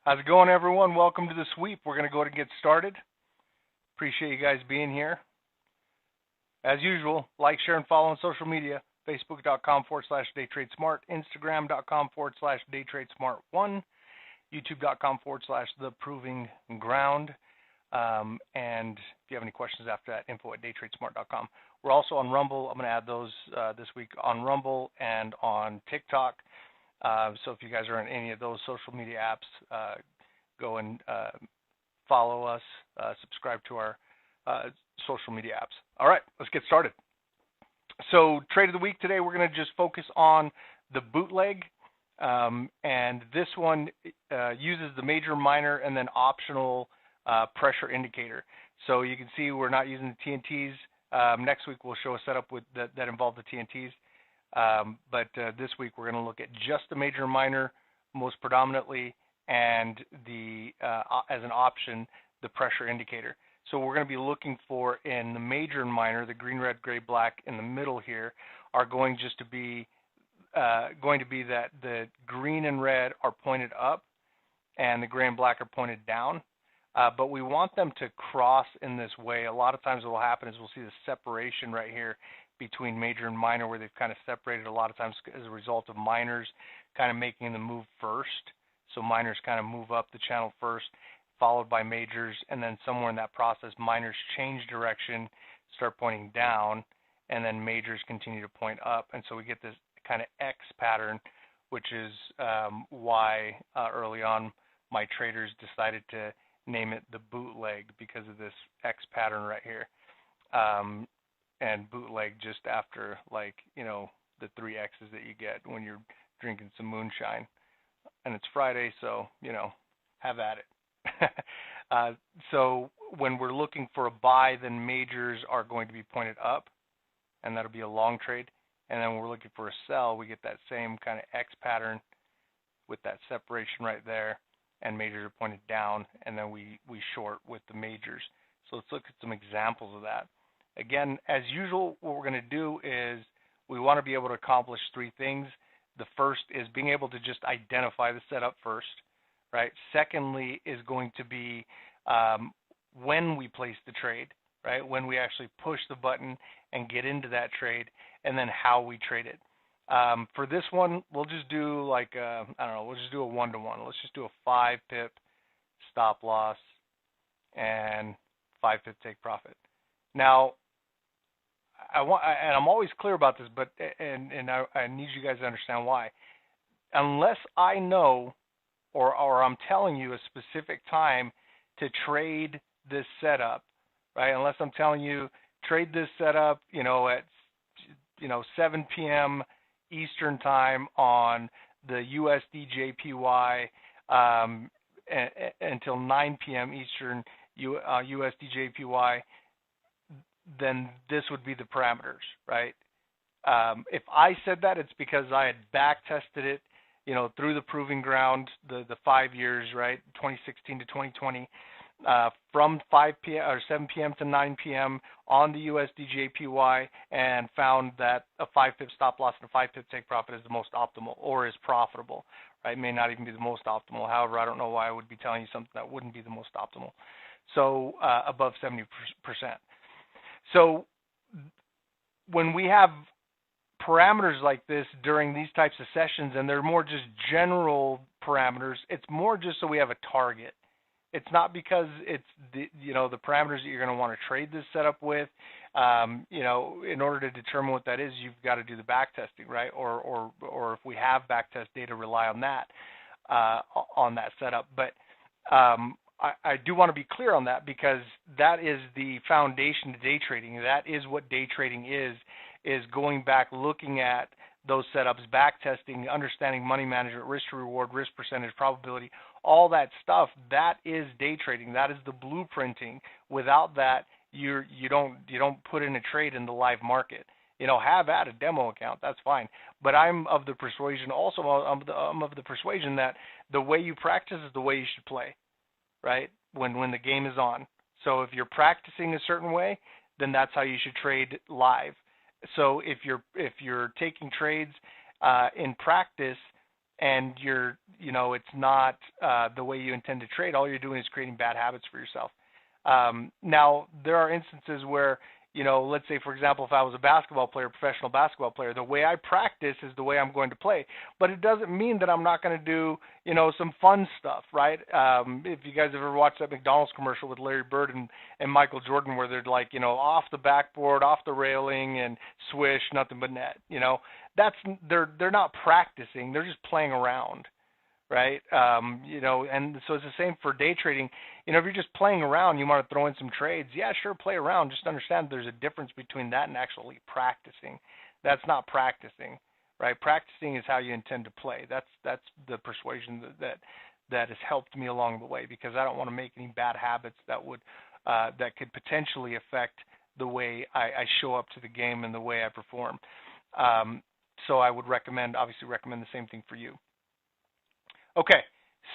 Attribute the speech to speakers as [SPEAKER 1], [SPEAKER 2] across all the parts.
[SPEAKER 1] How's it going, everyone? Welcome to the sweep. We're going to go ahead and get started. Appreciate you guys being here. As usual, like, share, and follow on social media. Facebook.com/DayTradeSmart, Instagram.com/DayTradeSmart1, YouTube.com/TheProvingGround. And if you have any questions after that, info@DayTradeSmart.com. We're also on Rumble. I'm going to add those this week on Rumble and on TikTok. So if you guys are on any of those social media apps, go and follow us, subscribe to our social media apps. All right, let's get started. So trade of the week today, we're going to just focus on the bootleg. And this one uses the major, minor, and then optional pressure indicator. So you can see we're not using the TNTs. Next week we'll show a setup with that involve the TNTs. But this week we're going to look at just the major and minor most predominantly, and the as an option the pressure indicator. So we're going to be looking for in the major and minor, the green, red, gray, black in the middle here are going to be that the green and red are pointed up and the gray and black are pointed down. But we want them to cross in this way. A lot of times what will happen is we'll see the separation right here between major and minor where they've kind of separated a lot of times as a result of minors kind of making the move first. So minors kind of move up the channel first, followed by majors, and then somewhere in that process minors change direction, start pointing down, and then majors continue to point up. And so we get this kind of X pattern, which is why early on my traders decided to name it the bootleg because of this X pattern right here. And bootleg just after, like, you know, the 3 X's that you get when you're drinking some moonshine. And it's Friday, so, you know, have at it. So when we're looking for a buy, then majors are going to be pointed up, and that'll be a long trade. And then when we're looking for a sell, we get that same kind of X pattern with that separation right there, and majors are pointed down, and then we short with the majors. So let's look at some examples of that. Again, as usual, what we're going to do is we want to be able to accomplish 3 things. The first is being able to just identify the setup first, right? Secondly is going to be when we place the trade, right? When we actually push the button and get into that trade, and then how we trade it. For this one, we'll just do like, I don't know, we'll just do a 1-to-1. Let's just do a 5-pip stop loss and 5-pip take profit. Now, and I'm always clear about this, but I need you guys to understand why. Unless I know or I'm telling you a specific time to trade this setup, right? Unless I'm telling you trade this setup, you know, at 7 p.m. Eastern time on the USD JPY until 9 p.m. Eastern USD JPY, then this would be the parameters, right? If I said that, it's because I had back tested it, you know, through the proving ground, the 5 years, right, 2016 to 2020, from 5 p.m. or 7 p.m. to 9 p.m. on the USD JPY, and found that a 5-pip stop loss and a 5-pip take profit is the most optimal or is profitable, right? It may not even be the most optimal. However, I don't know why I would be telling you something that wouldn't be the most optimal. So above 70%. So when we have parameters like this during these types of sessions, and they're more just general parameters, it's more just so we have a target. It's not because it's the parameters that you're going to want to trade this setup with. You know, in order to determine what that is, you've got to do the back testing, right? Or if we have back test data, rely on that setup. But I do want to be clear on that, because that is the foundation to day trading. That is what day trading is going back, looking at those setups, back testing, understanding money management, risk to reward, risk percentage, probability, all that stuff. That is day trading. That is the blueprinting. Without that, you don't put in a trade in the live market. You know, have at a demo account, that's fine. But I'm of the persuasion, also I'm of the persuasion that the way you practice is the way you should play, right? When the game is on. So if you're practicing a certain way, then that's how you should trade live. So if you're taking trades in practice and it's not the way you intend to trade, all you're doing is creating bad habits for yourself. Now, there are instances where, let's say, for example, if I was a basketball player, professional basketball player, the way I practice is the way I'm going to play. But it doesn't mean that I'm not going to do, some fun stuff, right? If you guys have ever watched that McDonald's commercial with Larry Bird and Michael Jordan where they're like, off the backboard, off the railing, and swish, nothing but net, they're not practicing. They're just playing around. Right? And so it's the same for day trading. If you're just playing around, you want to throw in some trades. Yeah, sure, play around. Just understand there's a difference between that and actually practicing. That's not practicing, right? Practicing is how you intend to play. That's the persuasion that has helped me along the way, because I don't want to make any bad habits that could potentially affect the way I show up to the game and the way I perform. So I would obviously recommend the same thing for you. Okay,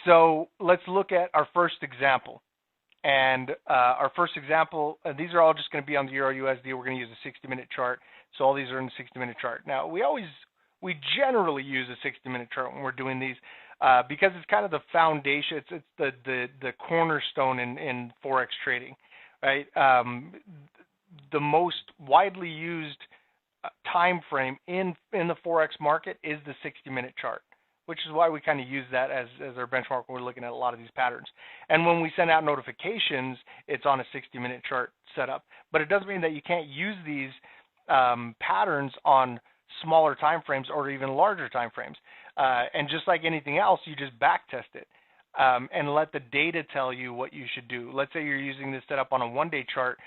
[SPEAKER 1] so let's look at our first example. And our first example, these are all just going to be on the Euro-USD. We're going to use a 60-minute chart. So all these are in the 60-minute chart. Now, we generally use a 60-minute chart when we're doing these because it's kind of the foundation. It's the cornerstone in Forex trading, right? The most widely used time frame in the Forex market is the 60-minute chart, which is why we kind of use that as our benchmark when we're looking at a lot of these patterns. And when we send out notifications, it's on a 60-minute chart setup. But it doesn't mean that you can't use these patterns on smaller time frames or even larger time frames. And just like anything else, you just back test it and let the data tell you what you should do. Let's say you're using this setup on a one-day chart,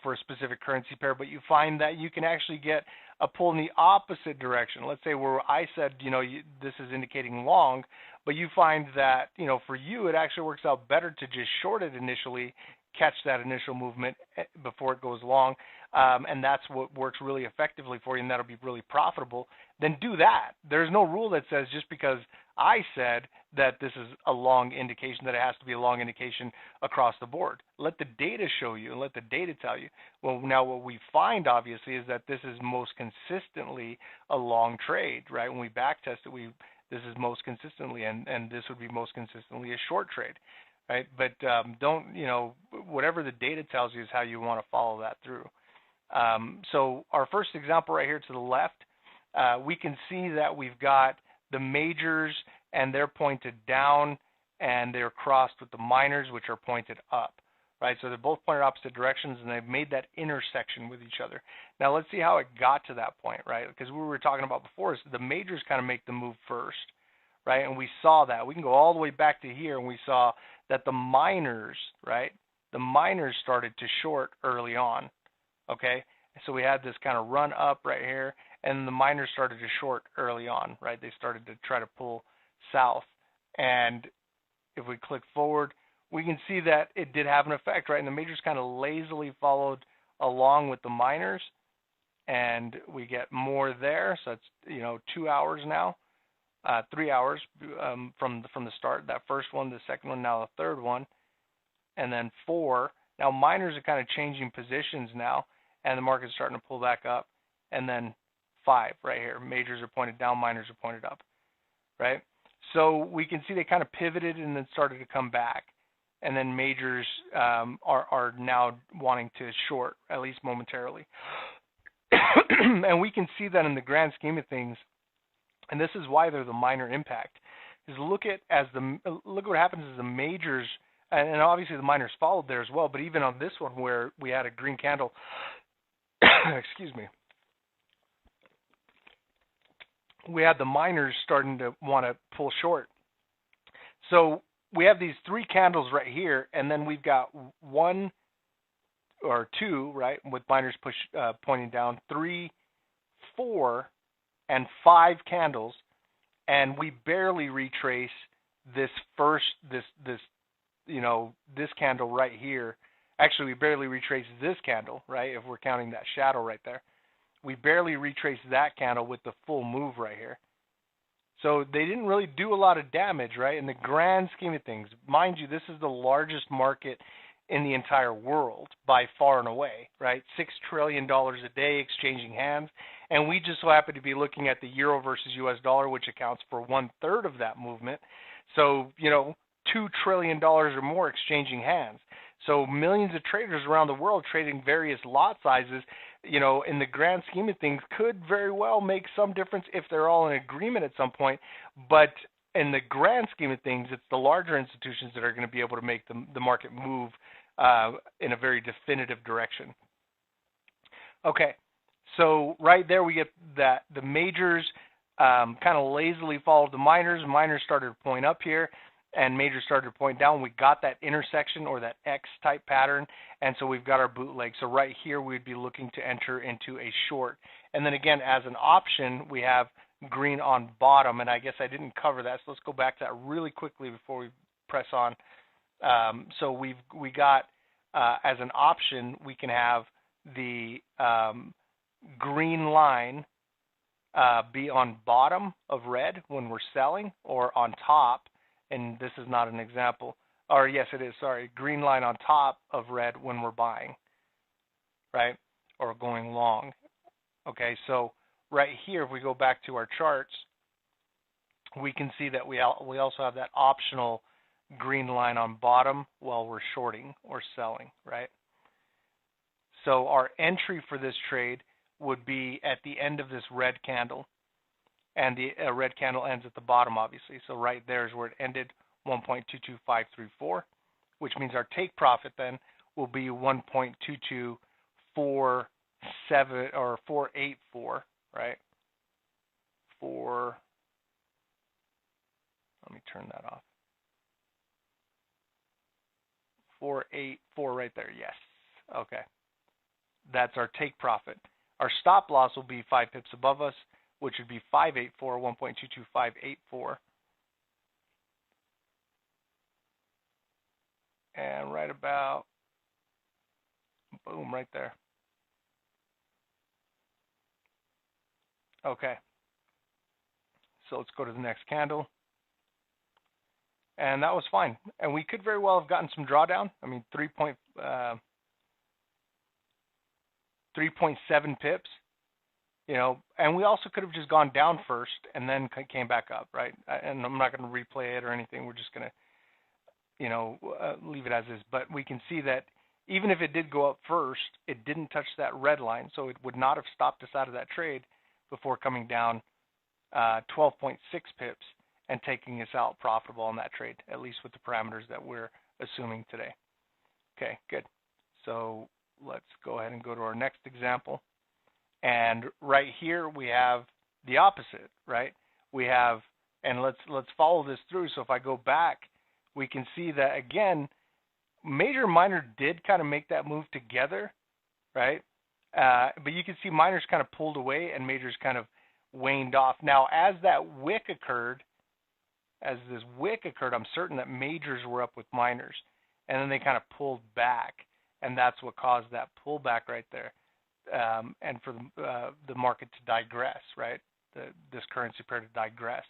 [SPEAKER 1] for a specific currency pair, but you find that you can actually get a pull in the opposite direction. Let's say where I said, this is indicating long, but you find that, for you, it actually works out better to just short it initially, catch that initial movement before it goes long, and that's what works really effectively for you, and that'll be really profitable. Then do that. There's no rule that says just because I said that this is a long indication that it has to be a long indication across the board. Let the data show you and let the data tell you. Well, now what we find obviously is that this is most consistently a long trade, right? When we back test it, this is most consistently, and this would be most consistently a short trade, right? But don't, whatever the data tells you is how you want to follow that through. So our first example right here to the left, we can see that we've got the majors, and they're pointed down, and they're crossed with the minors, which are pointed up, right? So they're both pointed opposite directions, and they've made that intersection with each other. Now let's see how it got to that point, right? Because we were talking about before is the majors kind of make the move first, right? And we saw that. We can go all the way back to here, and we saw that the minors, right? The minors started to short early on, okay? So we had this kind of run up right here, and the minors started to short early on, right? They started to try to pull south. And if we click forward, we can see that it did have an effect, right? And the majors kind of lazily followed along with the minors, and we get more there. So it's 2 hours now, 3 hours from the start. That first one, the second one, now the third one, and then 4. Now minors are kind of changing positions now, and the market's starting to pull back up, and then 5 right here. Majors are pointed down, minors are pointed up, right? So we can see they kind of pivoted and then started to come back, and then majors are now wanting to short, at least momentarily. And we can see that in the grand scheme of things, and this is why they're the minor impact. Is look what happens as the majors, and obviously the minors followed there as well, but even on this one where we had a green candle, excuse me, we had the minors starting to want to pull short. So we have these 3 candles right here, and then we've got 1 or 2, right, with minors pointing down, 3, 4, and 5 candles, and we barely retrace this this candle right here. Actually, we barely retrace this candle, right, if we're counting that shadow right there. We barely retrace that candle with the full move right here. So they didn't really do a lot of damage, right, in the grand scheme of things. Mind you, this is the largest market in the entire world by far and away, right? $6 trillion a day exchanging hands, And we just so happen to be looking at the euro versus US dollar, which accounts for 1/3 of that movement. So, $2 trillion or more exchanging hands. So millions of traders around the world trading various lot sizes, in the grand scheme of things could very well make some difference if they're all in agreement at some point. But in the grand scheme of things, it's the larger institutions that are going to be able to make the market move in a very definitive direction. Okay, so right there we get that the majors kind of lazily followed the minors. Minors started to point up here, and majors started to point down. We got that intersection or that X-type pattern, and so we've got our bootleg. So right here we'd be looking to enter into a short. And then again, as an option, we have green on bottom, and I guess I didn't cover that, so let's go back to that really quickly before we press on. So we got, as an option, we can have the green line be on bottom of red when we're selling, or on top, and this is not an example, or yes it is, sorry, green line on top of red when we're buying, right, or going long. Okay, so right here, if we go back to our charts, we can see that we also have that optional green line on bottom while we're shorting or selling, right? So our entry for this trade would be at the end of this red candle, and the red candle ends at the bottom, obviously. So right there is where it ended, 1.22534, which means our take profit then will be 1.2247 or 484, right? Let me turn that off. 484 right there, yes. Okay. That's our take profit. Our stop loss will be 5 pips above us, which would be 584, 1.22584. And right about, boom, right there. Okay. So let's go to the next candle. And that was fine. And we could very well have gotten some drawdown. I mean, 3.7 pips, and we also could have just gone down first and then came back up, right? And I'm not going to replay it or anything. We're just going to, leave it as is. But we can see that even if it did go up first, it didn't touch that red line, so it would not have stopped us out of that trade before coming down 12.6 pips and taking us out profitable on that trade, at least with the parameters that we're assuming today. Okay, good. So let's go ahead and go to our next example. And right here we have the opposite, right? We have, and let's follow this through. So if I go back, we can see that again, major minor did kind of make that move together, right? But you can see minors kind of pulled away and majors kind of waned off. Now, as that wick occurred, I'm certain that majors were up with minors, and then they kind of pulled back, and that's what caused that pullback right there, and for the market to digress, right? This currency pair to digress.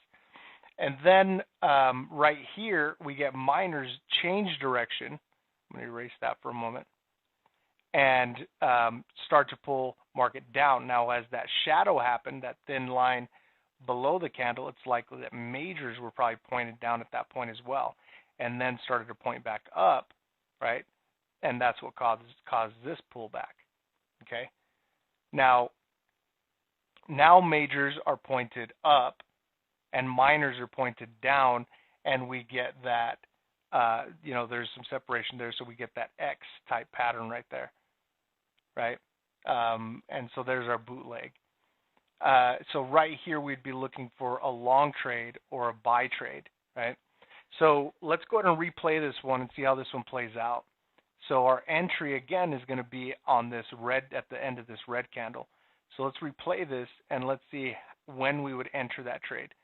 [SPEAKER 1] And then right here, we get minors change direction. I'm going to erase that for a moment, and start to pull market down. Now, as that shadow happened, that thin line below the candle, it's likely that majors were probably pointed down at that point as well, and then started to point back up, right? And that's what caused this pullback. Okay. Now majors are pointed up, and minors are pointed down, and we get that. There's some separation there, so we get that X-type pattern right there, right? And so there's our bootleg. So right here, we'd be looking for a long trade or a buy trade, right? So let's go ahead and replay this one and see how this one plays out. So our entry, again, is going to be on this red, at the end of this red candle. So let's replay this, and let's see when we would enter that trade.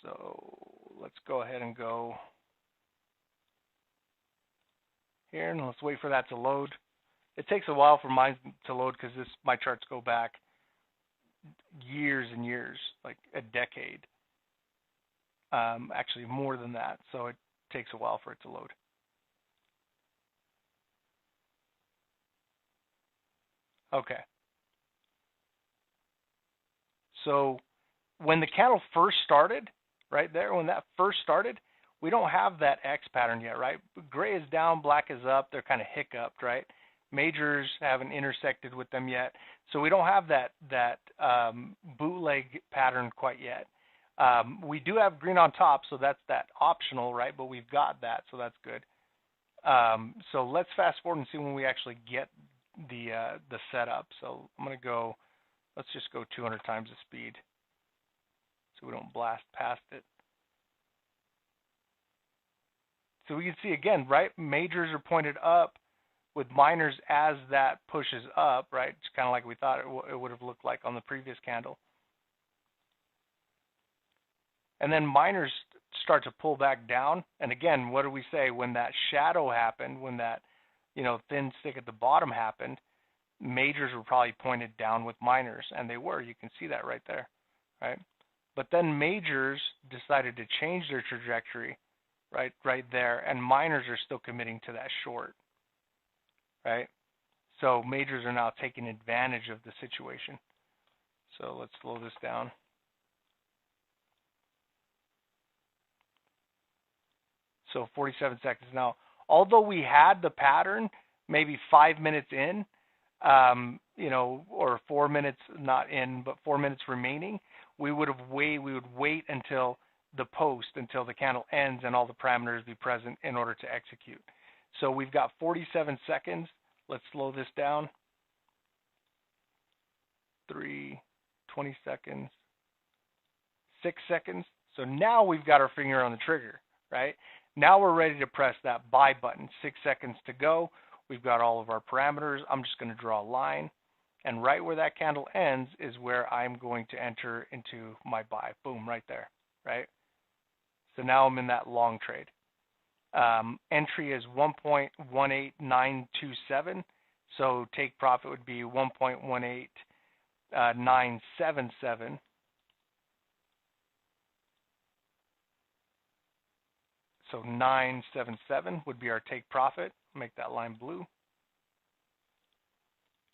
[SPEAKER 1] So let's go ahead and go here, and let's wait for that to load. It takes a while for mine to load because my charts go back years and years, like a decade. Actually more than that, so it takes a while for it to load. Okay. So when the candle first started, right there, when that first started, we don't have that X pattern yet, right? Gray is down, black is up. They're kind of hiccuped, right? Majors haven't intersected with them yet. So we don't have that bootleg pattern quite yet. We do have green on top, so that's that optional, right? But we've got that, so that's good. So let's fast forward and see when we actually get the setup. So I'm going to go, let's just go 200 times the speed so we don't blast past it. So we can see again, right? Majors are pointed up with minors as that pushes up, right? It's kind of like we thought it would have looked like on the previous candle. And then minors start to pull back down. And again, what do we say? When that shadow happened, when that, thin stick at the bottom happened, majors were probably pointed down with minors, and they were. You can see that right there, right? But then majors decided to change their trajectory, right there, and minors are still committing to that short, right? So majors are now taking advantage of the situation. So let's slow this down. So 47 seconds. Now, although we had the pattern maybe 5 minutes in, or 4 minutes not in, but 4 minutes remaining, we would wait until the post, until the candle ends and all the parameters be present in order to execute. So we've got 47 seconds. Let's slow this down. 3, 20 seconds, 6 seconds. So now we've got our finger on the trigger, right? Now we're ready to press that buy button. 6 seconds to go. We've got all of our parameters. I'm just going to draw a line. And right where that candle ends is where I'm going to enter into my buy. Boom, right there, right? So now I'm in that long trade. Entry is 1.18927. So take profit would be 1.18977. So 977 would be our take profit. Make that line blue.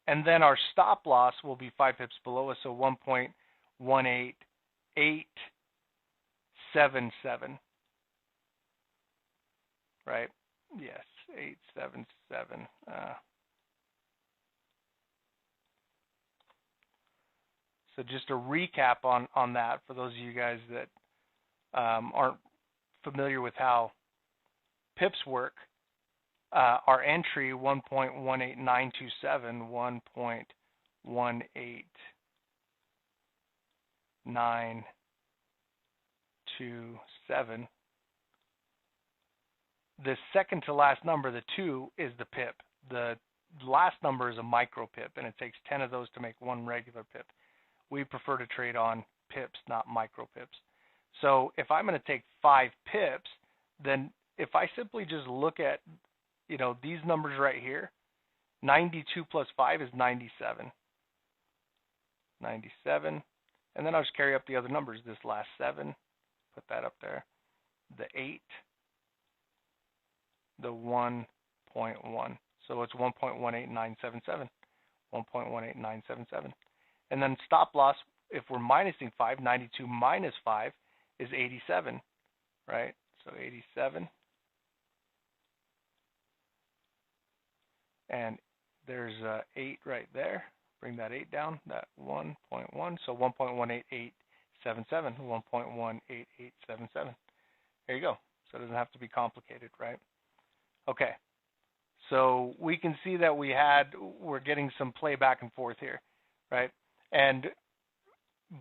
[SPEAKER 1] And then our stop loss will be 5 pips below us, so 1.18877. Right? Yes, 877. So just a recap on that for those of you guys that aren't familiar with how pips work. Our entry 1.18927, 1.18927. The second to last number, the 2, is the pip. The last number is a micro pip, and it takes 10 of those to make one regular pip. We prefer to trade on pips, not micro pips. So if I'm going to take 5 pips, then if I simply just look at, these numbers right here, 92 plus 5 is 97. 97. And then I'll just carry up the other numbers. This last 7, put that up there. The 8, the 1.1. So it's 1.18977. 1.18977. And then stop loss, if we're minusing 5, 92 minus 5 is 87, right? So 87. And there's 8 right there. Bring that 8 down, that 1.1. So 1.18877, 1.18877. There you go. So it doesn't have to be complicated, right? Okay. So we can see that we're getting some play back and forth here, right? And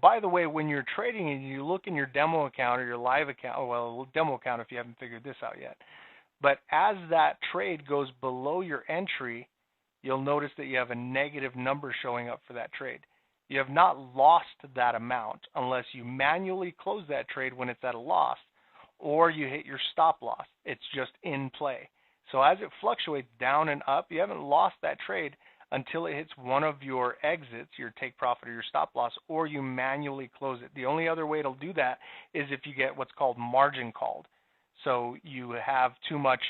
[SPEAKER 1] by the way, when you're trading and you look in your demo account or your live account, well, demo account if you haven't figured this out yet, but as that trade goes below your entry, you'll notice that you have a negative number showing up for that trade. You have not lost that amount unless you manually close that trade when it's at a loss or you hit your stop loss. It's just in play. So as it fluctuates down and up, you haven't lost that trade until it hits one of your exits, your take profit or your stop loss, or you manually close it. The only other way it'll do that is if you get what's called margin called. So you have too much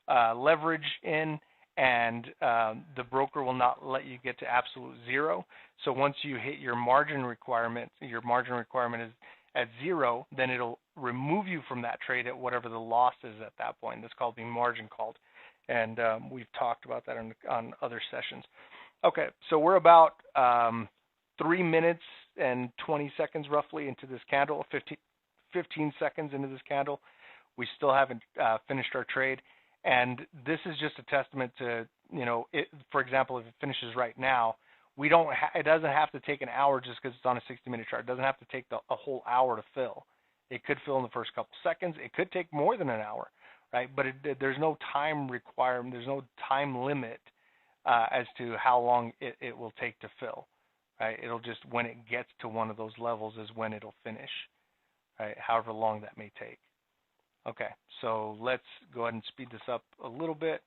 [SPEAKER 1] leverage in and the broker will not let you get to absolute zero. So once you hit your margin requirement is at zero, then it'll remove you from that trade at whatever the loss is at that point. That's called being margin called, and we've talked about that on other sessions. Okay, so we're about 3 minutes and 20 seconds roughly into this candle, 15 seconds into this candle. We still haven't finished our trade, and this is just a testament to, for example, if it finishes right now, it doesn't have to take an hour just because it's on a 60-minute chart. It doesn't have to take a whole hour to fill. It could fill in the first couple seconds. It could take more than an hour, right? But there's no time requirement. There's no time limit as to how long it will take to fill, right? It'll just, when it gets to one of those levels is when it'll finish, right? However long that may take. Okay, so let's go ahead and speed this up a little bit.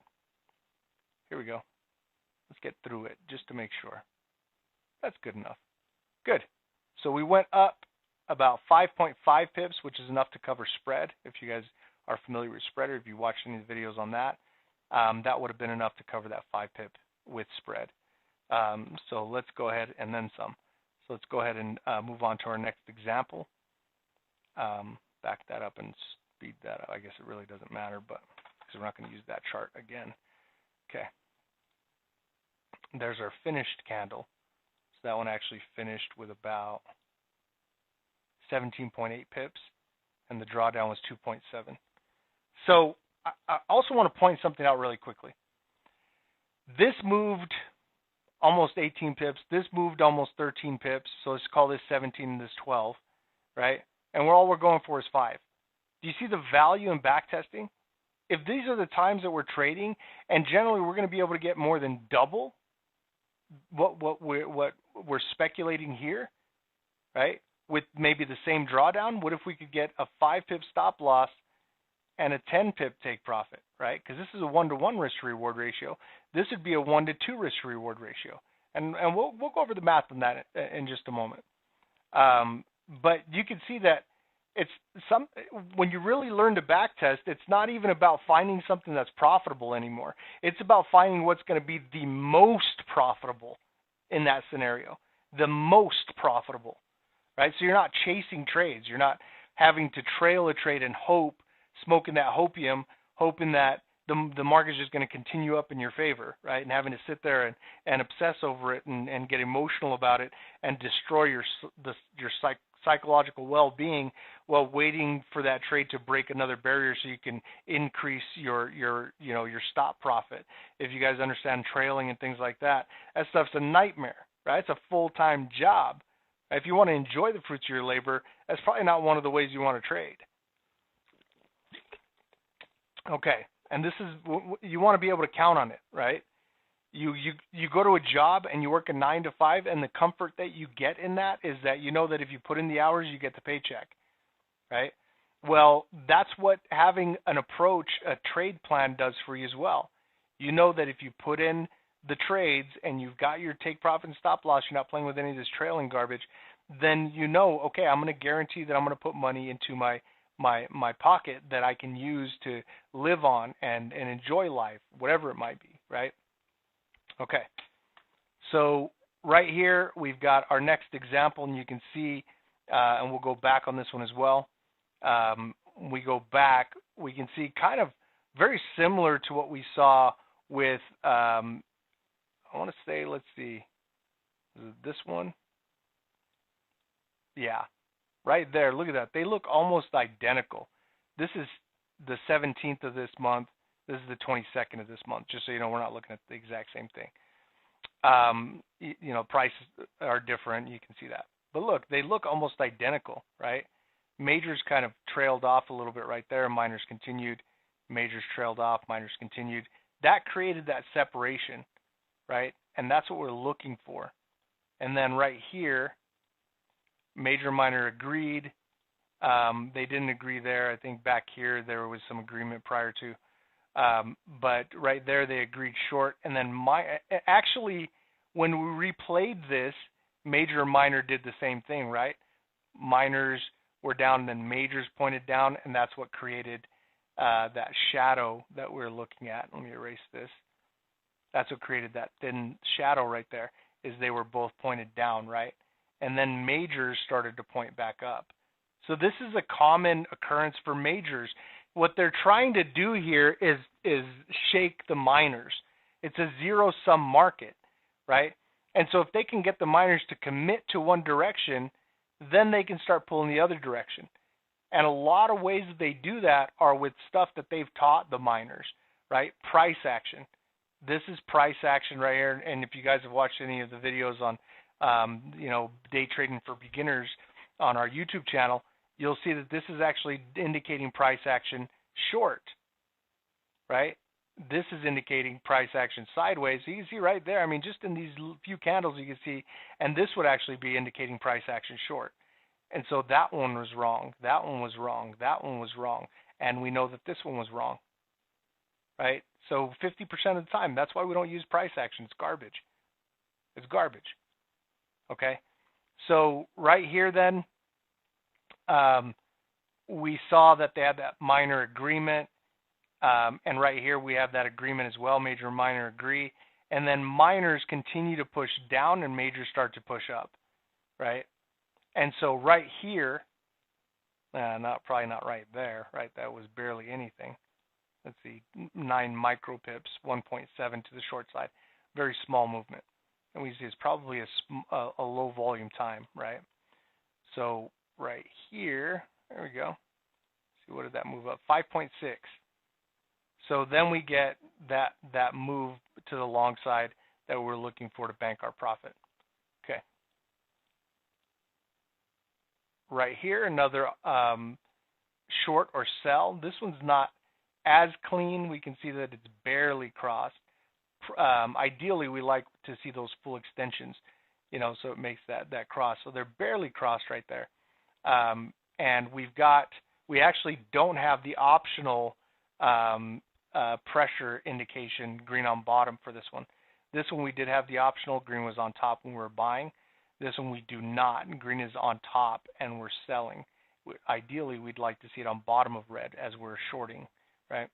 [SPEAKER 1] Here we go. Let's get through it just to make sure. That's good enough. Good. So we went up about 5.5 pips, which is enough to cover spread. If you guys are familiar with spread, or if you watched any of the videos on that, that would have been enough to cover that 5 pip with spread. So let's go ahead and then some. So let's go ahead and move on to our next example. Back that up and speed that up. I guess it really doesn't matter, but because we're not going to use that chart again. Okay. There's our finished candle. So that one actually finished with about 17.8 pips, and the drawdown was 2.7. So I also want to point something out really quickly. This moved almost 18 pips. This moved almost 13 pips. So let's call this 17 and this 12, right? And all we're going for is 5. Do you see the value in backtesting? If these are the times that we're trading, and generally we're going to be able to get more than double what we're speculating here, right? With maybe the same drawdown. What if we could get a 5 pip stop loss and a 10 pip take profit, right? Because this is a 1-to-1 risk to reward ratio. This would be a 1-to-2 risk to reward ratio, and we'll go over the math on that in just a moment. But you can see that when you really learn to backtest, it's not even about finding something that's profitable anymore. It's about finding what's going to be the most profitable in that scenario, the most profitable, right? So you're not chasing trades. You're not having to trail a trade and smoking that hopium, hoping that the market is just going to continue up in your favor, right? And having to sit there and obsess over it and get emotional about it and destroy your psychological well-being while waiting for that trade to break another barrier so you can increase your stop profit. If you guys understand trailing and things like that, that stuff's a nightmare, right? It's a full-time job. If you want to enjoy the fruits of your labor, that's probably not one of the ways you want to trade. Okay, and this is, you want to be able to count on it, right? You go to a job and you work a 9 to 5, and the comfort that you get in that is that you know that if you put in the hours, you get the paycheck, right? Well, that's what having an approach, a trade plan does for you as well. You know that if you put in the trades and you've got your take profit and stop loss, you're not playing with any of this trailing garbage, then you know, okay, I'm going to guarantee that I'm going to put money into my pocket that I can use to live on and enjoy life, whatever it might be, right? Okay, so right here we've got our next example, and you can see, and we'll go back on this one as well. We go back, we can see kind of very similar to what we saw with, I want to say, let's see, is it this one? Yeah, right there, look at that. They look almost identical. This is the 17th of this month. This is the 22nd of this month, just so you know we're not looking at the exact same thing. Prices are different, you can see that. But look, they look almost identical, right? Majors kind of trailed off a little bit right there. Minors continued. Majors trailed off. Minors continued. That created that separation, right? And that's what we're looking for. And then right here, major minor agreed. They didn't agree there. I think back here there was some agreement prior to. But right there they agreed short. And then actually, when we replayed this, major and minor did the same thing, right? Minors were down, and then majors pointed down, and that's what created that shadow that we're looking at. Let me erase this. That's what created that thin shadow right there, is they were both pointed down, right? And then majors started to point back up. So this is a common occurrence for majors. What they're trying to do here is shake the minors. It's a zero-sum market, right? And so if they can get the minors to commit to one direction, then they can start pulling the other direction. And a lot of ways that they do that are with stuff that they've taught the minors, right? Price action. This is price action right here. And if you guys have watched any of the videos on, day trading for beginners on our YouTube channel, you'll see that this is actually indicating price action short, right? This is indicating price action sideways. So you can see right there, I mean, just in these few candles you can see, and this would actually be indicating price action short. And so that one was wrong, that one was wrong, that one was wrong, and we know that this one was wrong, right? So 50% of the time, that's why we don't use price action. It's garbage. It's garbage, okay? So right here then, we saw that they had that minor agreement, and right here we have that agreement as well, major and minor agree, and then minors continue to push down and majors start to push up, right? And so right here, probably not right there, right? That was barely anything. Let's see, 9 micropips, 1.7 to the short side, very small movement. And we see it's probably a low volume time, right? So right here, there we go. See, what did that move up? 5.6. So then we get that move to the long side that we're looking for to bank our profit. Okay. Right here, another short or sell. This one's not as clean. We can see that it's barely crossed. Ideally, we like to see those full extensions, so it makes that cross. So they're barely crossed right there. And we actually don't have the optional pressure indication green on bottom for this one. This one we did have the optional, green was on top when we were buying. This one we do not, and green is on top and we're selling. Ideally, we'd like to see it on bottom of red as we're shorting, right?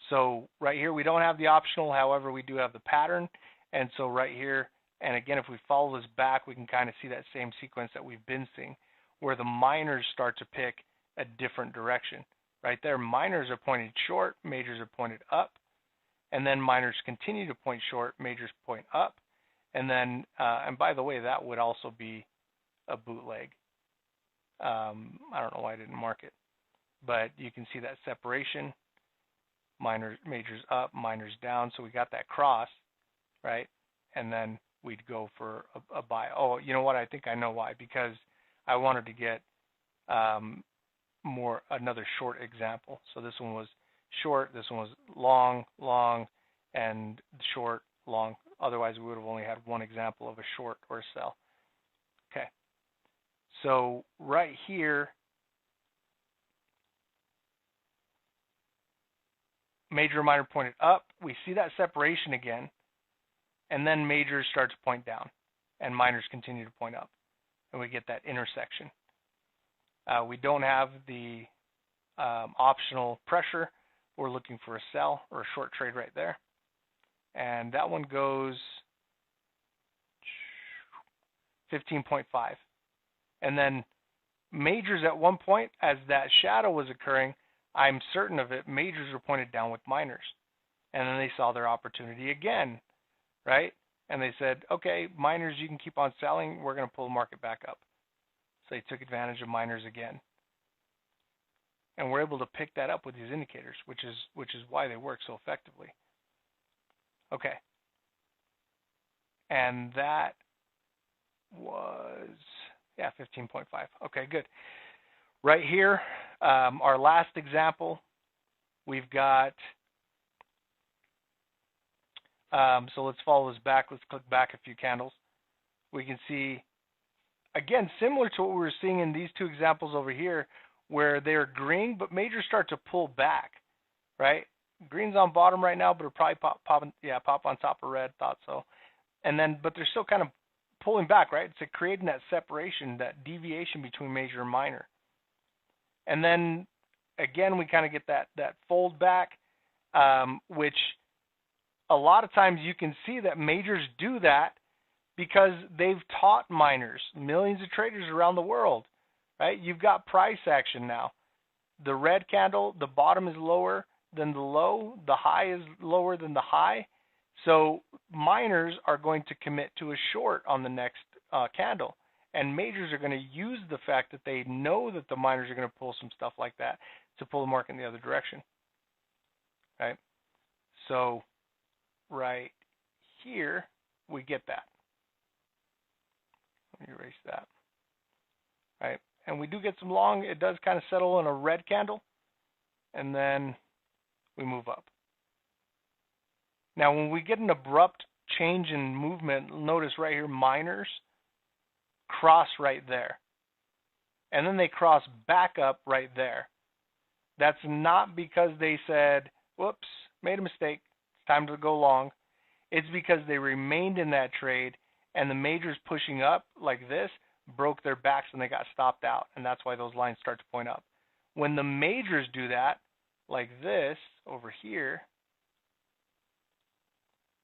[SPEAKER 1] So right here we don't have the optional, however we do have the pattern. And so right here, and again, if we follow this back, we can kind of see that same sequence that we've been seeing, where the minors start to pick a different direction. Right there, minors are pointed short, majors are pointed up, and then minors continue to point short, majors point up, and then, and by the way, that would also be a bootleg. I don't know why I didn't mark it, but you can see that separation, majors up, minors down, so we got that cross, right? And then we'd go for a buy. Oh, you know what? I think I know why, because I wanted to get another short example. So this one was short, this one was long, long, and short, long. Otherwise, we would have only had one example of a short or a sell. Okay. So right here, major and minor pointed up. We see that separation again, and then majors start to point down, and minors continue to point up, and we get that intersection. We don't have the optional pressure. We're looking for a sell or a short trade right there. And that one goes 15.5. And then majors at one point, as that shadow was occurring, I'm certain of it, majors were pointed down with minors. And then they saw their opportunity again, right? And they said, okay, minors, you can keep on selling. We're going to pull the market back up. So they took advantage of minors again. And we're able to pick that up with these indicators, which is why they work so effectively. Okay. And that was, 15.5. Okay, good. Right here, our last example, we've got, so let's follow this back. Let's click back a few candles. We can see, again, similar to what we were seeing in these two examples over here, where they're green, but majors start to pull back, right? Green's on bottom right now, but it'll probably pop on top of red, thought so. And then, but they're still kind of pulling back, right? It's creating that separation, that deviation between major and minor. And then, again, we kind of get that fold back, which a lot of times you can see that majors do that because they've taught miners, millions of traders around the world, right? You've got price action now. The red candle, the bottom is lower than the low, the high is lower than the high. So miners are going to commit to a short on the next candle. And majors are going to use the fact that they know that the miners are going to pull some stuff like that to pull the market in the other direction, right? So right here, we get that. Let me erase that, right? And we do get some long. It does kind of settle in a red candle, and then we move up. Now, when we get an abrupt change in movement, notice right here, miners cross right there. And then they cross back up right there. That's not because they said, whoops, made a mistake, it's time to go long. It's because they remained in that trade, and the majors pushing up like this broke their backs and they got stopped out, and that's why those lines start to point up. When the majors do that, like this over here,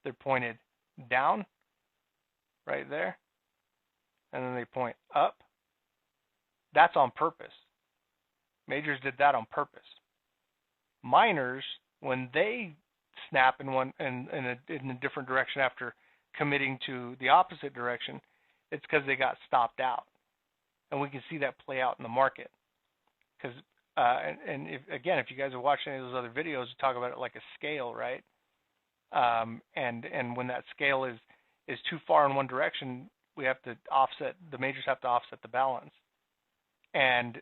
[SPEAKER 1] they're pointed down right there, and then they point up. That's on purpose. Majors did that on purpose. Miners, when they snap in a different direction after committing to the opposite direction, it's because they got stopped out, and we can see that play out in the market. Because if you guys are watching any of those other videos, we talk about it like a scale, right? And when that scale is too far in one direction, we have to offset. The majors have to offset the balance, and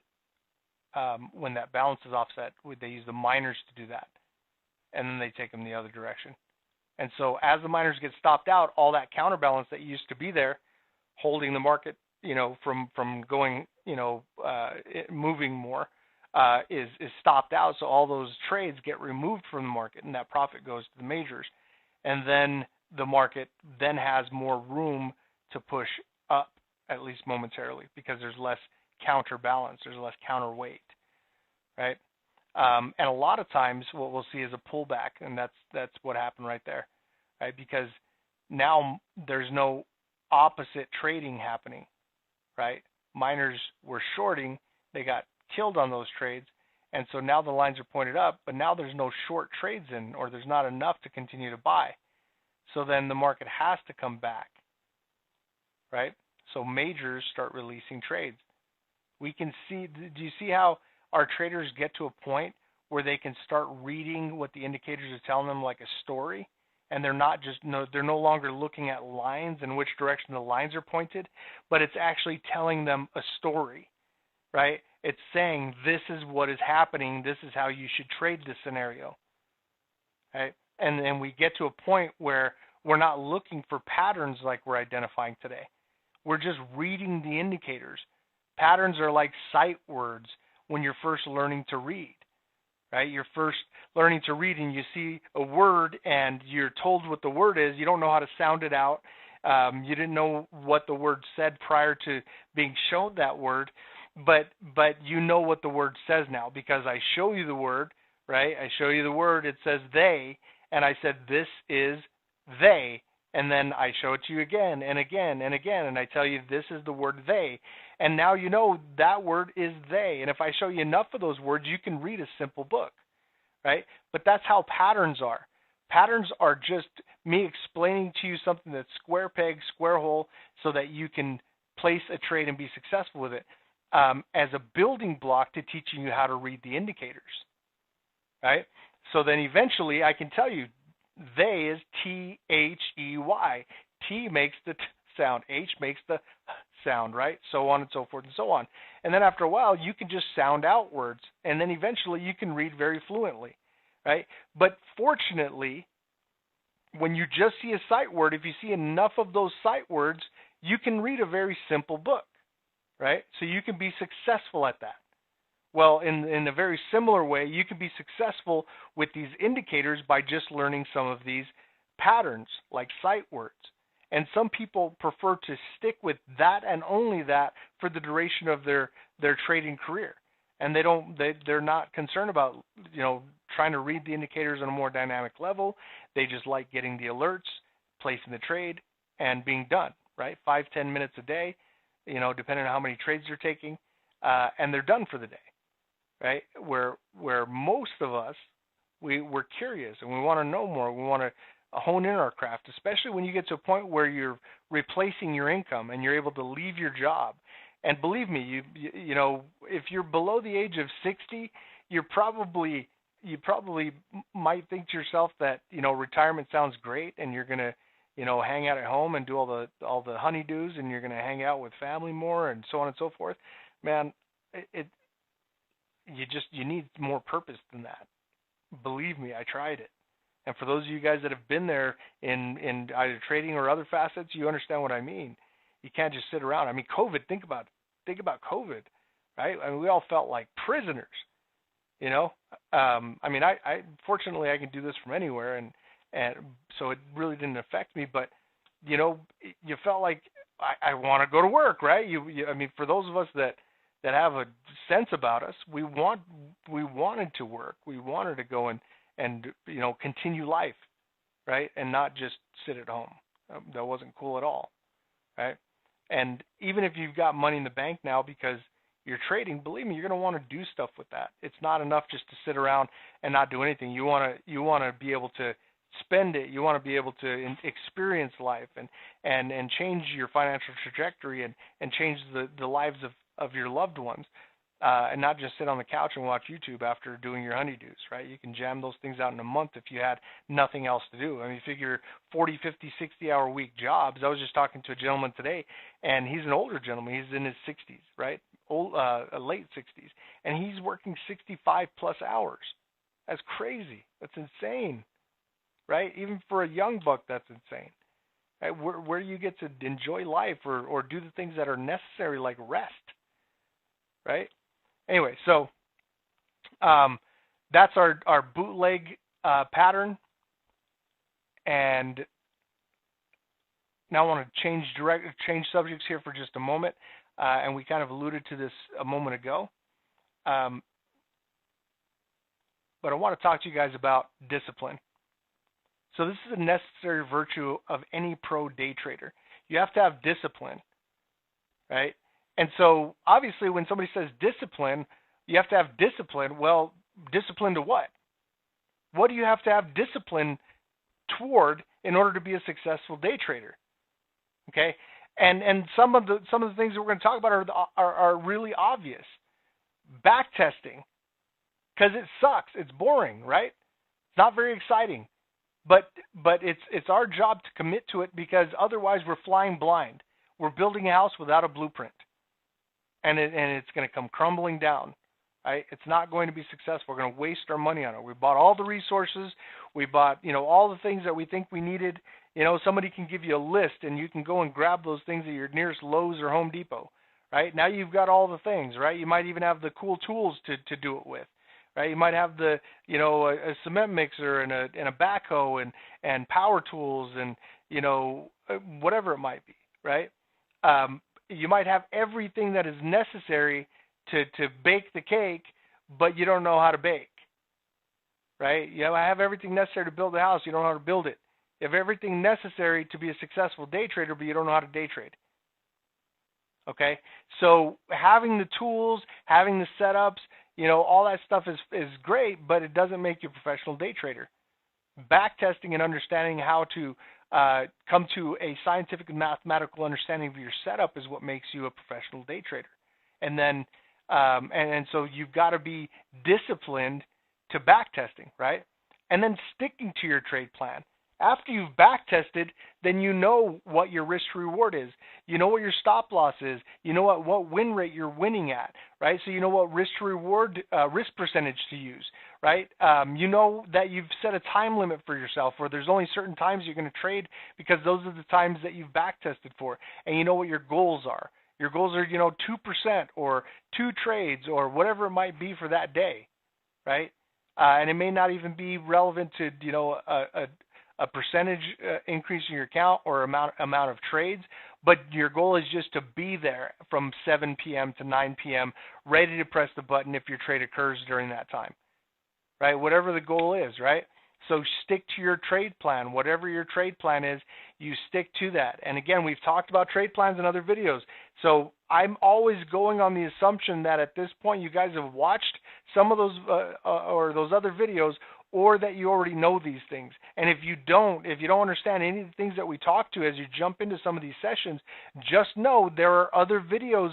[SPEAKER 1] when that balance is offset, they use the miners to do that, and then they take them the other direction. And so as the miners get stopped out, all that counterbalance that used to be there, holding the market, from going, moving more, is stopped out. So all those trades get removed from the market, and that profit goes to the majors. And then the market then has more room to push up, at least momentarily, because there's less counterbalance, there's less counterweight, right? And a lot of times what we'll see is a pullback, and that's what happened right there, right? Because now there's no opposite trading happening, right? Miners were shorting, they got killed on those trades, and so now the lines are pointed up, but now there's no short trades in, or there's not enough to continue to buy. So then the market has to come back, right? So majors start releasing trades. We can see, do you see how our traders get to a point where they can start reading what the indicators are telling them like a story, and they're not just, they're no longer looking at lines and which direction the lines are pointed, but it's actually telling them a story, right? It's saying this is what is happening, this is how you should trade this scenario, right? And then we get to a point where we're not looking for patterns like we're identifying today. We're just reading the indicators. Patterns are like sight words when you're first learning to read, right? You're first learning to read and you see a word and you're told what the word is. You don't know how to sound it out. You didn't know what the word said prior to being shown that word, but you know what the word says now because I show you the word, right? I show you the word, it says they, and I said this is they, and then I show it to you again and again and again, and I tell you this is the word they, and now you know that word is they, and if I show you enough of those words, you can read a simple book, right? But that's how patterns are. Patterns are just me explaining to you something that's square peg, square hole, so that you can place a trade and be successful with it, as a building block to teaching you how to read the indicators, right? So then eventually I can tell you they is T-H-E-Y. T makes the sound. H makes the sound, right? So on and so forth and so on. And then after a while, you can just sound out words. And then eventually you can read very fluently, right? But fortunately, when you just see a sight word, if you see enough of those sight words, you can read a very simple book, right? So you can be successful at that. Well, in a very similar way, you can be successful with these indicators by just learning some of these patterns, like sight words. And some people prefer to stick with that and only that for the duration of their trading career. And they're not concerned about, trying to read the indicators on a more dynamic level. They just like getting the alerts, placing the trade, and being done, right? 5-10 minutes a day, depending on how many trades they're taking, and they're done for the day, right? Where most of us, we're curious and we want to know more. We want to hone in our craft, especially when you get to a point where you're replacing your income and you're able to leave your job. And believe me, you know, if you're below the age of 60, you probably might think to yourself that, retirement sounds great and you're going to, hang out at home and do all the honeydews and you're going to hang out with family more and so on and so forth. Man, you need more purpose than that. Believe me, I tried it. And for those of you guys that have been there in either trading or other facets, you understand what I mean. You can't just sit around. I mean, COVID, think about COVID, right? I mean, we all felt like prisoners, I mean, I fortunately I can do this from anywhere, and so it really didn't affect me, but you felt like I want to go to work, right? I mean, for those of us that have a sense about us, we wanted to work. We wanted to go and continue life, right? And not just sit at home. That wasn't cool at all, right? And even if you've got money in the bank now because you're trading, believe me, you're going to want to do stuff with that. It's not enough just to sit around and not do anything. You want to be able to spend it. You want to be able to experience life and change your financial trajectory and change the lives of your loved ones. And not just sit on the couch and watch YouTube after doing your honeydews, right? You can jam those things out in a month if you had nothing else to do. I mean, figure 40, 50, 60-hour week jobs. I was just talking to a gentleman today, and he's an older gentleman. He's in his 60s, right? Late 60s. And he's working 65-plus hours. That's crazy. That's insane, right? Even for a young buck, that's insane. Right? Where you get to enjoy life or do the things that are necessary, like rest, right? Anyway, so that's our bootleg pattern, and now I want to change subjects here for just a moment, and we kind of alluded to this a moment ago, but I want to talk to you guys about discipline. So this is a necessary virtue of any pro day trader. You have to have discipline, right? And so, obviously, when somebody says discipline, you have to have discipline. Well, discipline to what? What do you have to have discipline toward in order to be a successful day trader? Okay, and some of the things that we're going to talk about are really obvious. Back testing, because it sucks. It's boring, right? It's not very exciting, but it's our job to commit to it because otherwise we're flying blind. We're building a house without a blueprint. And it's going to come crumbling down, right? It's not going to be successful. We're going to waste our money on it. We bought all the resources. We bought, all the things that we think we needed. Somebody can give you a list, and you can go and grab those things at your nearest Lowe's or Home Depot, right? Now you've got all the things, right? You might even have the cool tools to do it with, right? You might have the, a cement mixer and a backhoe and power tools and, whatever it might be, right? You might have everything that is necessary to bake the cake, but you don't know how to bake, right? I have everything necessary to build a house. You don't know how to build it. You have everything necessary to be a successful day trader, but you don't know how to day trade. Okay? So having the tools, having the setups, all that stuff is great, but it doesn't make you a professional day trader. Backtesting and understanding how to come to a scientific and mathematical understanding of your setup is what makes you a professional day trader. And then, and so you've got to be disciplined to backtesting, right? And then sticking to your trade plan. After you've backtested, then you know what your risk to reward is. You know what your stop loss is. You know what win rate you're winning at, right? So you know what risk to reward, risk percentage to use, right? You know that you've set a time limit for yourself where there's only certain times you're going to trade because those are the times that you've backtested for. And you know what your goals are. Your goals are, 2% or 2 trades or whatever it might be for that day, right? And it may not even be relevant to, a percentage increase in your account or amount of trades, but your goal is just to be there from 7 p.m. to 9 p.m. ready to press the button if your trade occurs during that time, right? Whatever the goal is, right? So stick to your trade plan. Whatever your trade plan is, you stick to that. And again, we've talked about trade plans in other videos. So I'm always going on the assumption that at this point you guys have watched some of those or those other videos, or that you already know these things. And if you don't understand any of the things that we talk to as you jump into some of these sessions, just know there are other videos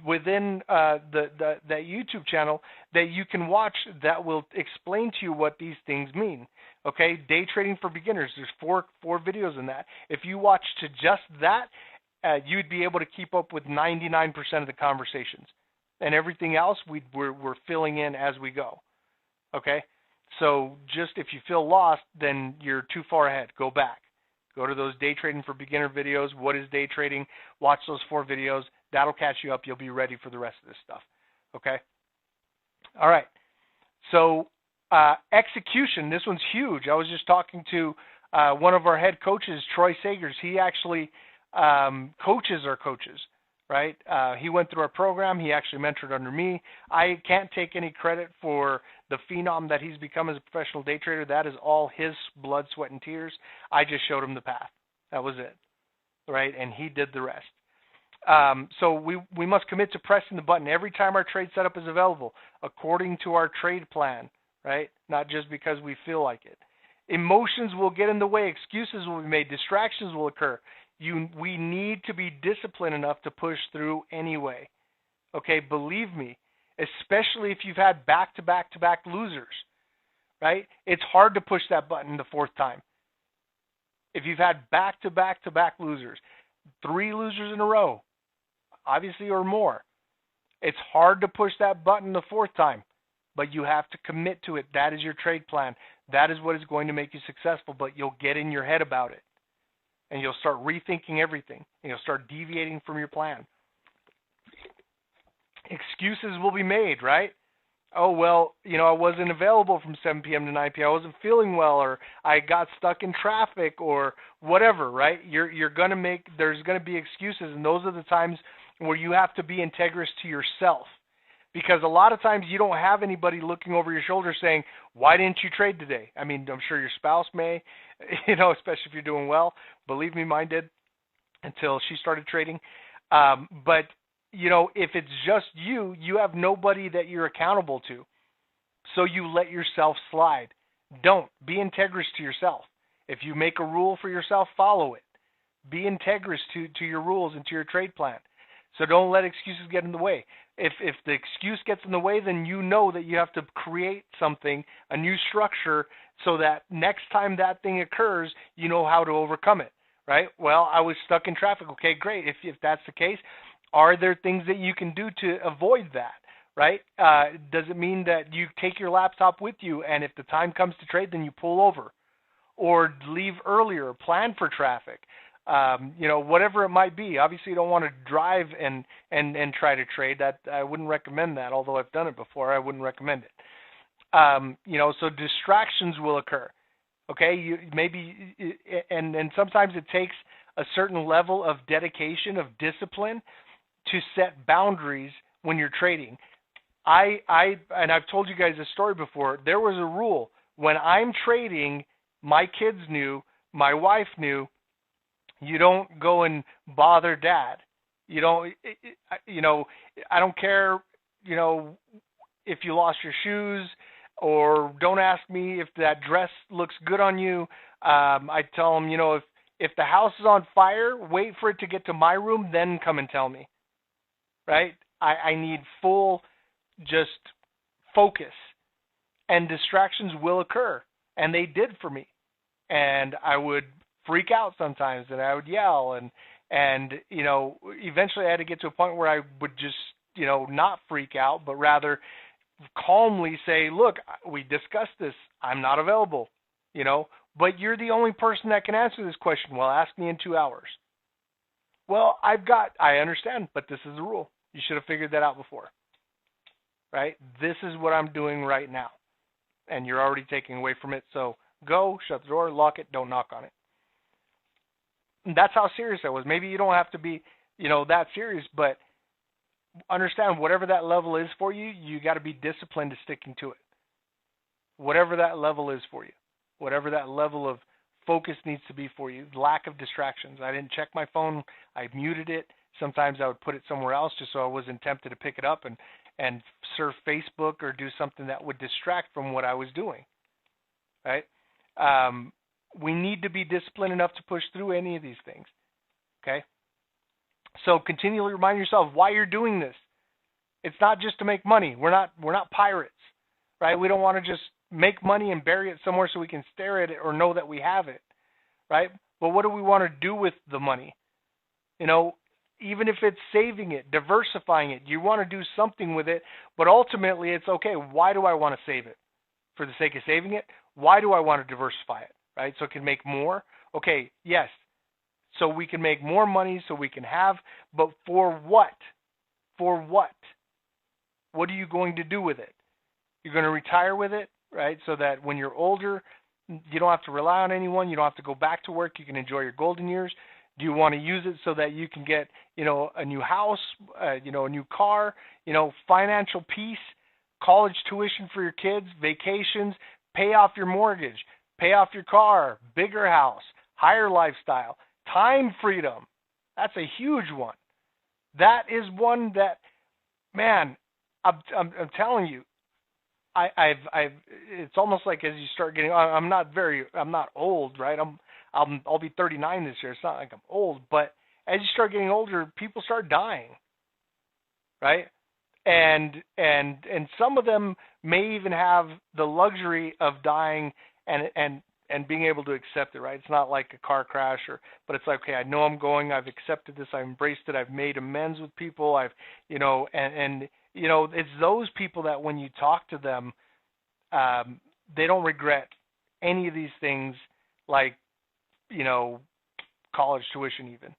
[SPEAKER 1] within that YouTube channel that you can watch that will explain to you what these things mean. Okay, day trading for beginners. There's four videos in that. If you watch to just that, you'd be able to keep up with 99% of the conversations, and everything else we're filling in as we go. Okay. So just if you feel lost, then you're too far ahead. Go back. Go to those day trading for beginner videos. What is day trading? Watch those 4 videos. That'll catch you up. You'll be ready for the rest of this stuff. Okay? All right. So execution, this one's huge. I was just talking to one of our head coaches, Troy Sagers. He actually coaches our coaches. Right? He went through our program. He actually mentored under me. I can't take any credit for the phenom that he's become as a professional day trader. That is all his blood, sweat, and tears. I just showed him the path. That was it. Right? And he did the rest. So we must commit to pressing the button every time our trade setup is available, according to our trade plan. Right? Not just because we feel like it. Emotions will get in the way. Excuses will be made. Distractions will occur. We need to be disciplined enough to push through anyway. Okay, believe me, especially if you've had back-to-back-to-back losers, right? It's hard to push that button the 4th time. If you've had back-to-back-to-back losers, 3 losers in a row, obviously, or more, it's hard to push that button the 4th time, but you have to commit to it. That is your trade plan. That is what is going to make you successful, but you'll get in your head about it. And you'll start rethinking everything. And you'll start deviating from your plan. Excuses will be made, right? Oh, well, I wasn't available from 7 p.m. to 9 p.m. I wasn't feeling well, or I got stuck in traffic, or whatever, right? There's going to be excuses, and those are the times where you have to be integrous to yourself. Because a lot of times you don't have anybody looking over your shoulder saying, why didn't you trade today? I mean, I'm sure your spouse may, especially if you're doing well. Believe me, mine did until she started trading. But, if it's just you, you have nobody that you're accountable to. So you let yourself slide. Don't. Be integrous to yourself. If you make a rule for yourself, follow it. Be integrous to your rules and to your trade plan. So don't let excuses get in the way. If the excuse gets in the way, then you know that you have to create something, a new structure, so that next time that thing occurs, you know how to overcome it, right? Well, I was stuck in traffic. Okay, great. If that's the case, are there things that you can do to avoid that, right? Does it mean that you take your laptop with you, and if the time comes to trade, then you pull over, or leave earlier, plan for traffic? Whatever it might be. Obviously, you don't want to drive and try to trade. That I wouldn't recommend that. Although I've done it before, I wouldn't recommend it. So distractions will occur. Okay, and sometimes it takes a certain level of dedication, of discipline, to set boundaries when you're trading. And I've told you guys this story before. There was a rule when I'm trading. My kids knew, my wife knew. You don't go and bother dad. You don't, I don't care, if you lost your shoes, or don't ask me if that dress looks good on you. I tell them, if the house is on fire, wait for it to get to my room, then come and tell me, right? I need full just focus, and distractions will occur, and they did for me. And I would freak out sometimes, and I would yell, and eventually I had to get to a point where I would just not freak out, but rather calmly say, look, we discussed this, I'm not available, but you're the only person that can answer this question. Well, ask me in 2 hours. Well, I understand, but this is the rule. You should have figured that out before, right? This is what I'm doing right now, and you're already taking away from it, so go, shut the door, lock it, don't knock on it. That's how serious I was. Maybe you don't have to be, that serious, but understand whatever that level is for you, you got to be disciplined to sticking to it. whatever that level is for you, whatever that level of focus needs to be for you. Lack of distractions. I didn't check my phone. I muted it. Sometimes I would put it somewhere else just so I wasn't tempted to pick it up and surf Facebook or do something that would distract from what I was doing, right? We need to be disciplined enough to push through any of these things, okay? So continually remind yourself why you're doing this. It's not just to make money. We're not pirates, right? We don't want to just make money and bury it somewhere so we can stare at it or know that we have it, right? But what do we want to do with the money? You know, even if it's saving it, diversifying it, you want to do something with it, but ultimately it's okay. Why do I want to save it? For the sake of saving it? Why do I want to diversify it, right? So it can make more? Okay, yes. So we can make more money so we can have, but for what? For what? What are you going to do with it? You're going to retire with it, right? So that when you're older, you don't have to rely on anyone. You don't have to go back to work. You can enjoy your golden years. Do you want to use it so that you can get, a new house, a new car, financial peace, college tuition for your kids, vacations, pay off your mortgage, pay off your car, bigger house, higher lifestyle, time freedom? That's a huge one. That is one that, man, I'm telling you, it's almost like as you start getting, I'm not old, right? I'll be 39 this year. It's not like I'm old, but as you start getting older, people start dying, right? And some of them may even have the luxury of dying and being able to accept it, right? It's not like a car crash but it's like, okay, I know I'm going, I've accepted this, I've embraced it, I've made amends with people, it's those people that when you talk to them, they don't regret any of these things, like, college tuition even,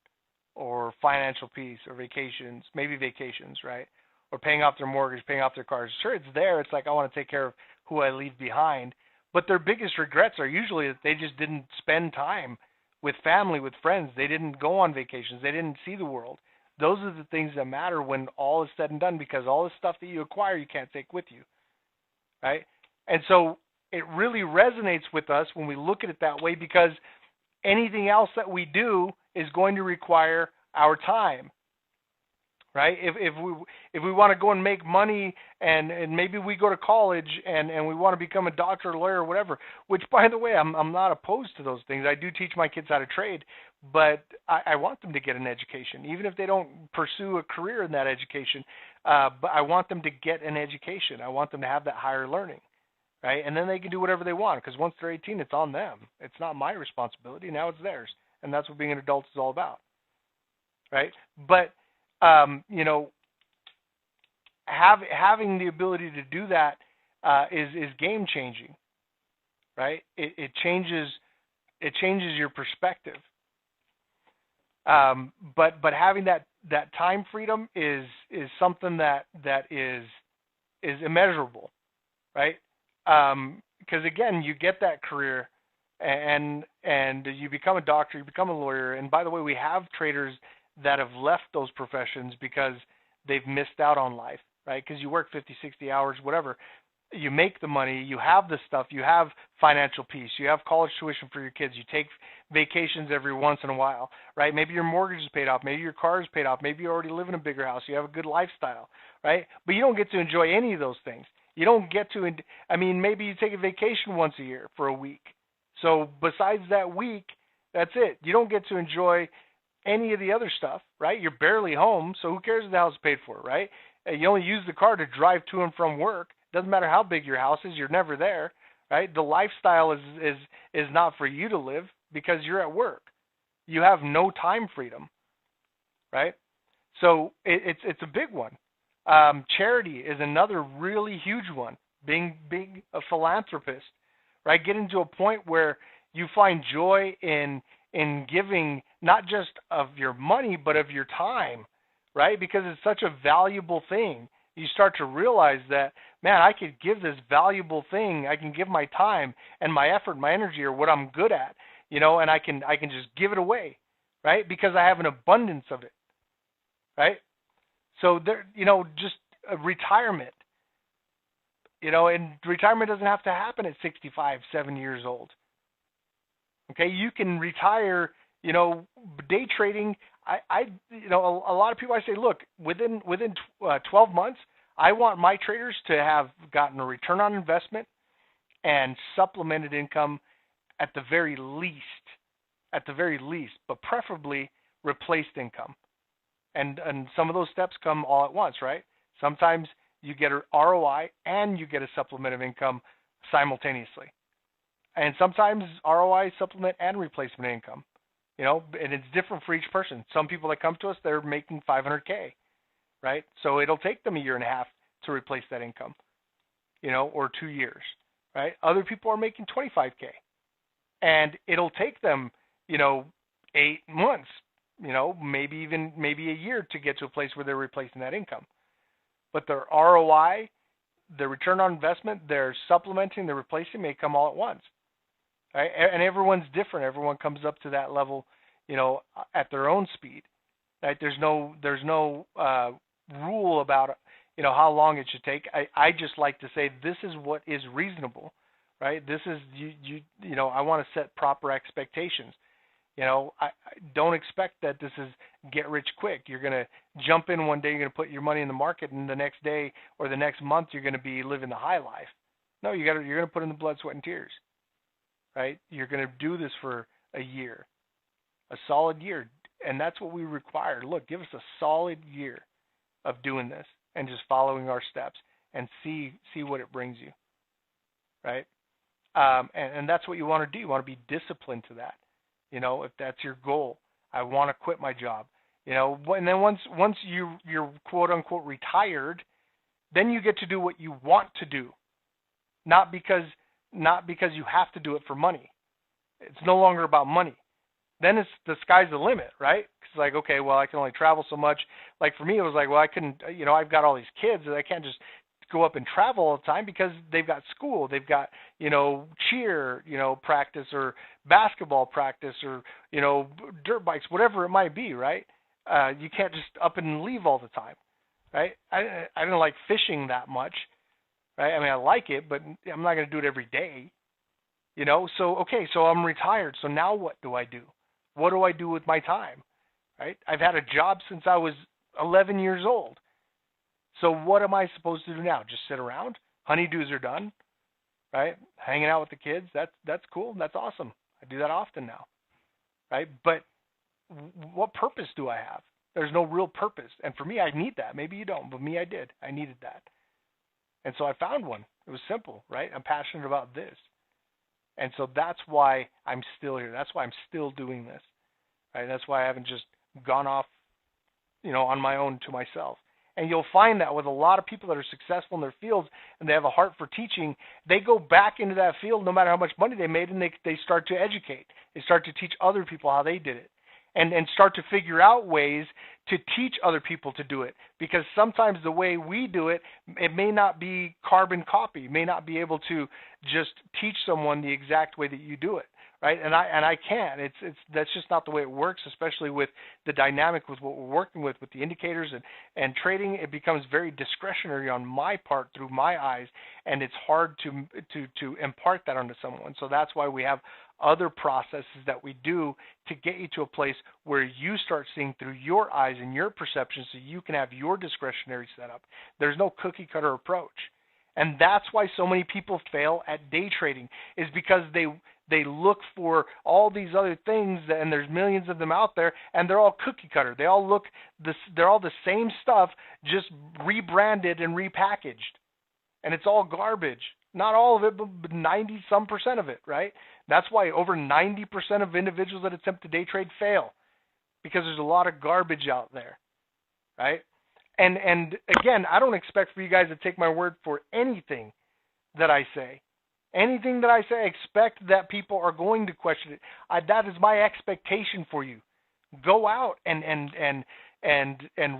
[SPEAKER 1] or financial peace, or vacations, maybe vacations, right? Or paying off their mortgage, paying off their cars. Sure, it's there. It's like, I want to take care of who I leave behind. But their biggest regrets are usually that they just didn't spend time with family, with friends. They didn't go on vacations. They didn't see the world. Those are the things that matter when all is said and done, because all the stuff that you acquire, you can't take with you, right? And so it really resonates with us when we look at it that way, because anything else that we do is going to require our time, right? If we want to go and make money and maybe we go to college and we want to become a doctor, or lawyer, or whatever, which, by the way, I'm not opposed to those things. I do teach my kids how to trade, but I want them to get an education, even if they don't pursue a career in that education. But I want them to get an education. I want them to have that higher learning. Right? And then they can do whatever they want, because once they're 18, it's on them. It's not my responsibility. Now it's theirs. And that's what being an adult is all about. Right? But, having the ability to do that is game changing. Right? It changes your perspective. But having that time freedom is something that is immeasurable. Right? Because again, you get that career and you become a doctor, you become a lawyer. And by the way, we have traders that have left those professions because they've missed out on life, right? Because you work 50, 60 hours, whatever. You make the money, you have the stuff, you have financial peace, you have college tuition for your kids, you take vacations every once in a while, right? Maybe your mortgage is paid off, maybe your car is paid off, maybe you already live in a bigger house, you have a good lifestyle, right? But you don't get to enjoy any of those things. You don't get to, maybe you take a vacation once a year for a week. So besides that week, that's it. You don't get to enjoy any of the other stuff, right? You're barely home, so who cares if the house is paid for, right? You only use the car to drive to and from work. Doesn't matter how big your house is, you're never there, right? The lifestyle is not for you to live because you're at work. You have no time freedom, right? So it's a big one. Charity is another really huge one. Being a philanthropist, right? Getting to a point where you find joy in giving, not just of your money, but of your time, right? Because it's such a valuable thing. You start to realize that, man, I could give this valuable thing. I can give my time and my effort, my energy, or what I'm good at, and I can just give it away, right? Because I have an abundance of it, right? So there, just a retirement. And retirement doesn't have to happen at 65, 70 years old. Okay, you can retire, day trading. A lot of people, I say, look, within 12 months, I want my traders to have gotten a return on investment and supplemented income at the very least, but preferably replaced income. And some of those steps come all at once, right? Sometimes you get an ROI and you get a supplement of income simultaneously. And sometimes ROI, supplement, and replacement income. And it's different for each person. Some people that come to us, they're making $500K, right? So it'll take them a year and a half to replace that income, or 2 years, right? Other people are making $25K, and it'll take them, 8 months, maybe a year to get to a place where they're replacing that income. But their ROI, their return on investment, their supplementing, their replacing may come all at once. Right? And everyone's different. Everyone comes up to that level, at their own speed. Right? There's no rule about, how long it should take. I just like to say this is what is reasonable, right? This is I want to set proper expectations. I don't expect that this is get rich quick. You're going to jump in one day, you're going to put your money in the market, and the next day or the next month you're going to be living the high life. No, you're going to put in the blood, sweat, and tears. Right? You're going to do this for a year, a solid year, and that's what we require. Look, give us a solid year of doing this and just following our steps and see what it brings you, right? And that's what you want to do. You want to be disciplined to that. If that's your goal, I want to quit my job. And then once you're quote unquote retired, then you get to do what you want to do, not because you have to do it for money. It's no longer about money. Then it's the sky's the limit, right? It's like, okay, well, I can only travel so much. Like for me, it was like, well, I couldn't, I've got all these kids and I can't just go up and travel all the time because they've got school, they've got, cheer, practice or basketball practice or, dirt bikes, whatever it might be, right? You can't just up and leave all the time, right? I don't like fishing that much. Right? I mean, I like it, but I'm not going to do it every day, So, okay, so I'm retired. So now what do I do? What do I do with my time, right? I've had a job since I was 11 years old. So what am I supposed to do now? Just sit around? Honeydews are done, right? Hanging out with the kids, that's cool. That's awesome. I do that often now, right? But what purpose do I have? There's no real purpose. And for me, I need that. Maybe you don't, but me, I did. I needed that. And so I found one. It was simple, right? I'm passionate about this. And so that's why I'm still here. That's why I'm still doing this, right? That's why I haven't just gone off, on my own to myself. And you'll find that with a lot of people that are successful in their fields and they have a heart for teaching, they go back into that field no matter how much money they made, and they start to educate. They start to teach other people how they did it. And start to figure out ways to teach other people to do it. Because sometimes the way we do it, it may not be carbon copy. You may not be able to just teach someone the exact way that you do it, right? And I can't. That's just not the way it works, especially with the dynamic with what we're working with the indicators and trading. It becomes very discretionary on my part through my eyes, and it's hard to impart that onto someone. So that's why we have other processes that we do to get you to a place where you start seeing through your eyes and your perceptions so you can have your discretionary setup. There's no cookie cutter approach. And that's why so many people fail at day trading, is because they look for all these other things, and there's millions of them out there, and they're all cookie cutter. They're all the same stuff, just rebranded and repackaged. And it's all garbage. Not all of it, but 90-some% of it, right? That's why over 90% of individuals that attempt to day trade fail, because there's a lot of garbage out there, right? And again, I don't expect for you guys to take my word for anything that I say. Anything that I say, I expect that people are going to question it. That is my expectation for you. Go out and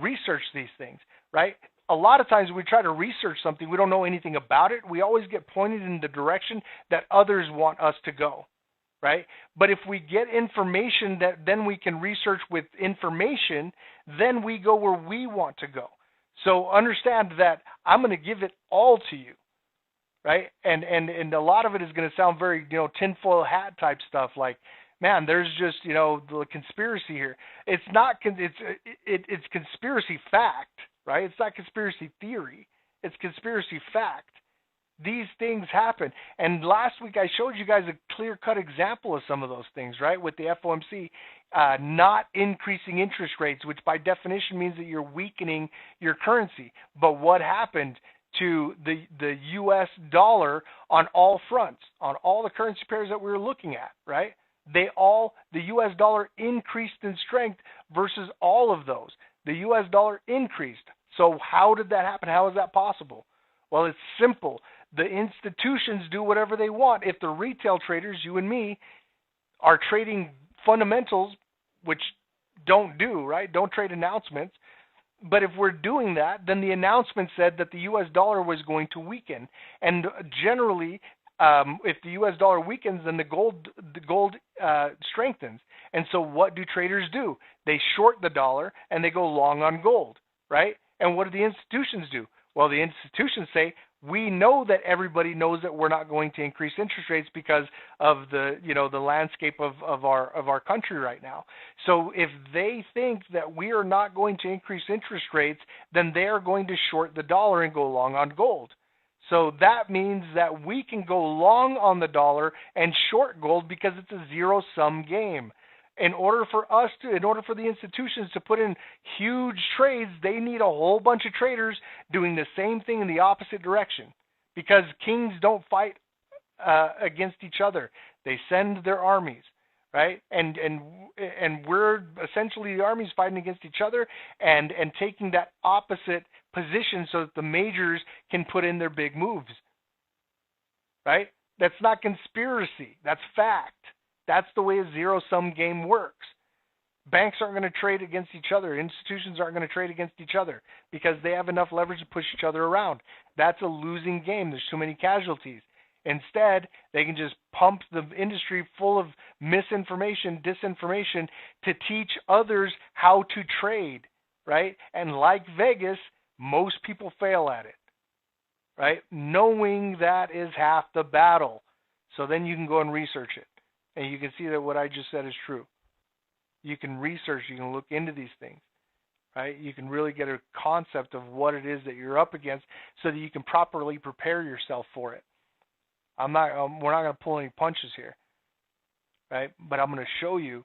[SPEAKER 1] research these things, right? A lot of times when we try to research something, we don't know anything about it. We always get pointed in the direction that others want us to go, right? But if we get information that then we can research with information, then we go where we want to go. So understand that I'm going to give it all to you, right? And a lot of it is going to sound very, tinfoil hat type stuff, like, man, there's just, the conspiracy here. It's not, it's conspiracy fact, right? It's not conspiracy theory. It's conspiracy fact. These things happen. And last week I showed you guys a clear-cut example of some of those things, right? With the FOMC not increasing interest rates, which by definition means that you're weakening your currency. But what happened to the U.S. dollar on all fronts, on all the currency pairs that we were looking at, right? The U.S. dollar increased in strength versus all of those. The U.S. dollar increased. So how did that happen? How is that possible? Well, it's simple. The institutions do whatever they want. If the retail traders, you and me, are trading fundamentals, which don't trade announcements. But if we're doing that, then the announcement said that the U.S. dollar was going to weaken. And generally, if the U.S. dollar weakens, then the gold strengthens. And so what do traders do? They short the dollar and they go long on gold, right? And what do the institutions do? Well, the institutions say, we know that everybody knows that we're not going to increase interest rates because of the landscape of our country right now. So if they think that we are not going to increase interest rates, then they are going to short the dollar and go long on gold. So that means that we can go long on the dollar and short gold because it's a zero-sum game. In order for the institutions to put in huge trades, they need a whole bunch of traders doing the same thing in the opposite direction. Because kings don't fight against each other; they send their armies, right? And we're essentially the armies fighting against each other and taking that opposite position so that the majors can put in their big moves, right? That's not conspiracy; that's fact. That's the way a zero-sum game works. Banks aren't going to trade against each other. Institutions aren't going to trade against each other because they have enough leverage to push each other around. That's a losing game. There's too many casualties. Instead, they can just pump the industry full of misinformation, disinformation to teach others how to trade, right? And like Vegas, most people fail at it, right? Knowing that is half the battle. So then you can go and research it. And you can see that what I just said is true. You can research, you can look into these things, right? You can really get a concept of what it is that you're up against so that you can properly prepare yourself for it. We're not going to pull any punches here, right? But I'm going to show you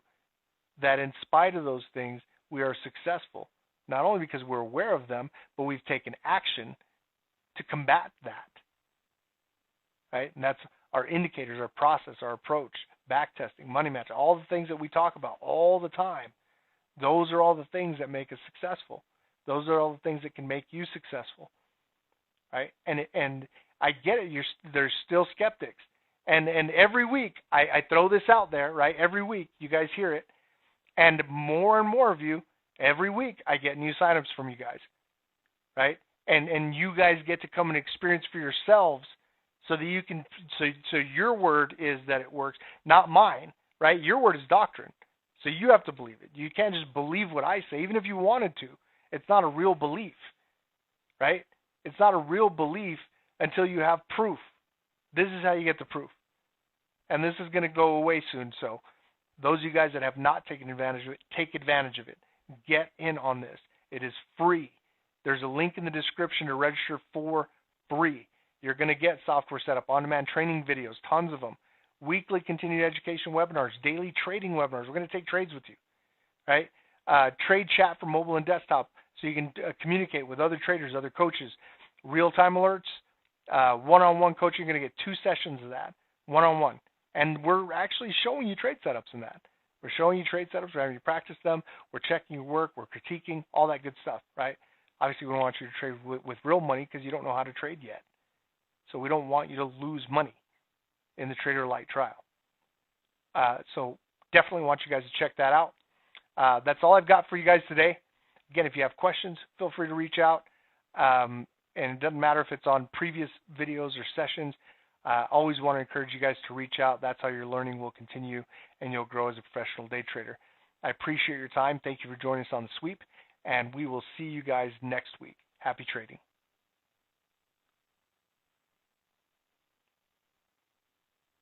[SPEAKER 1] that in spite of those things, we are successful. Not only because we're aware of them, but we've taken action to combat that, right? And that's our indicators, our process, our approach. Backtesting, money match, all the things that we talk about all the time. Those are all the things that make us successful. Those are all the things that can make you successful, right? And I get it. There's still skeptics, and every week I throw this out there, right? Every week you guys hear it, and more of you every week I get new signups from you guys, right? And you guys get to come and experience for yourselves. So that you can, so your word is that it works, not mine, right? Your word is doctrine, so you have to believe it. You can't just believe what I say, even if you wanted to. It's not a real belief, right? It's not a real belief until you have proof. This is how you get the proof, and this is going to go away soon. So, those of you guys that have not taken advantage of it, take advantage of it. Get in on this. It is free. There's a link in the description to register for free. You're going to get software setup, on-demand training videos, tons of them, weekly continuing education webinars, daily trading webinars. We're going to take trades with you, right? Trade chat for mobile and desktop so you can communicate with other traders, other coaches, real-time alerts, one-on-one coaching. You're going to get 2 sessions of that, one-on-one. And we're actually showing you trade setups in that. We're showing you trade setups. We're having you practice them. We're checking your work. We're critiquing, all that good stuff, right? Obviously, we don't want you to trade with real money because you don't know how to trade yet. So we don't want you to lose money in the Trader Lite trial. So definitely want you guys to check that out. That's all I've got for you guys today. Again, if you have questions, feel free to reach out. And it doesn't matter if it's on previous videos or sessions. Always want to encourage you guys to reach out. That's how your learning will continue and you'll grow as a professional day trader. I appreciate your time. Thank you for joining us on the sweep. And we will see you guys next week. Happy trading.